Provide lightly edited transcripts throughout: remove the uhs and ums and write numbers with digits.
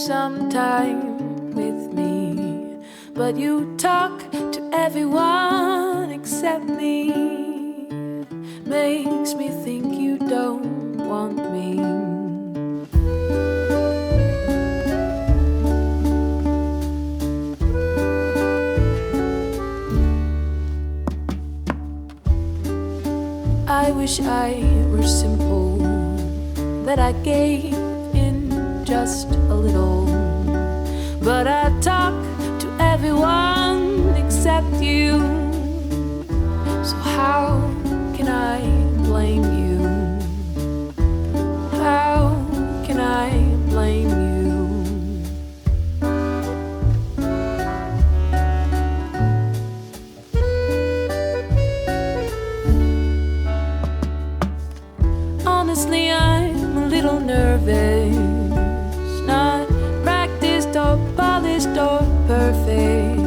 some time with me, but you talk to everyone except me. Makes me think you don't want me. I wish I were simple, that I gave in just a little, but I talk to everyone except you. So how can I blame you? How can I blame you? Honestly, I'm a little nervous, not practiced or polished or perfect,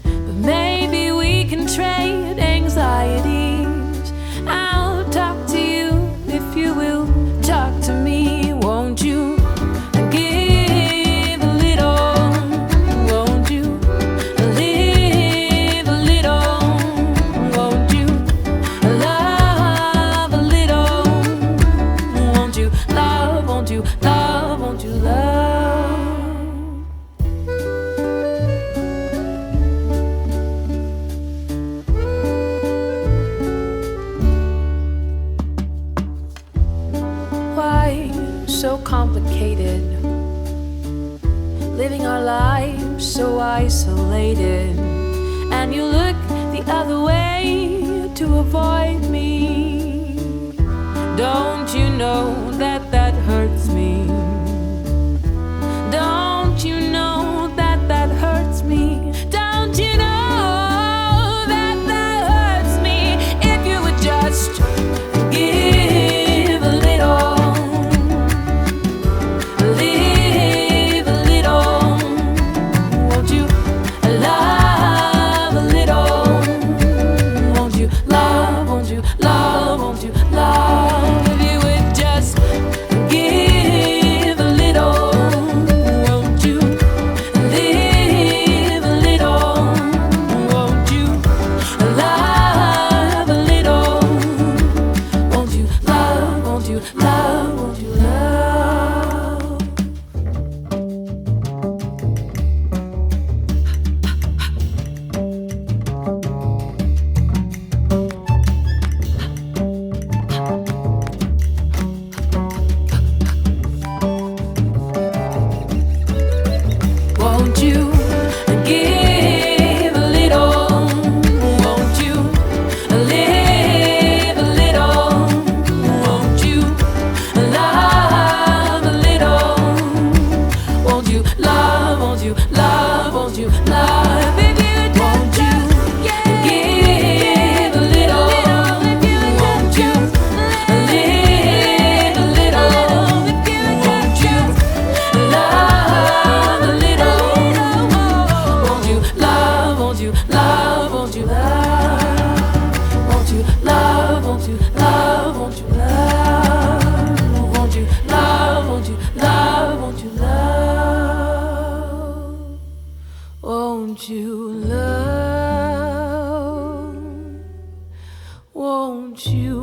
but maybe we can trade anxieties. I'll talk to you if you will talk to me. Won't you give a little? Won't you live a little? Won't you love a little? Won't you love? Won't you love? Won't you love? Why so complicated? Living our lives so isolated, and you look the other way to avoid me. Don't you know that that hurts me? Don't you know that that hurts me? Don't you know that that hurts me? If you would just give a little, live a little, won't you love a little? Won't you love? Won't you love? Won't you love? If you would just give a little, won't you live a little? Won't you love a little? Won't you love? Won't you love? Won't you love? Won't you give a little? Won't you live a little? Won't you love a little? Won't you love? Won't you love? Won't you love? If you won't you give a little? Won't you live a little? Won't you love a little? Won't you love? Won't you love? Won't you love? Won't you love? Won't you love? Won't you love? Won't you love? Won't you love? Won't you love? Won't you love? Won't you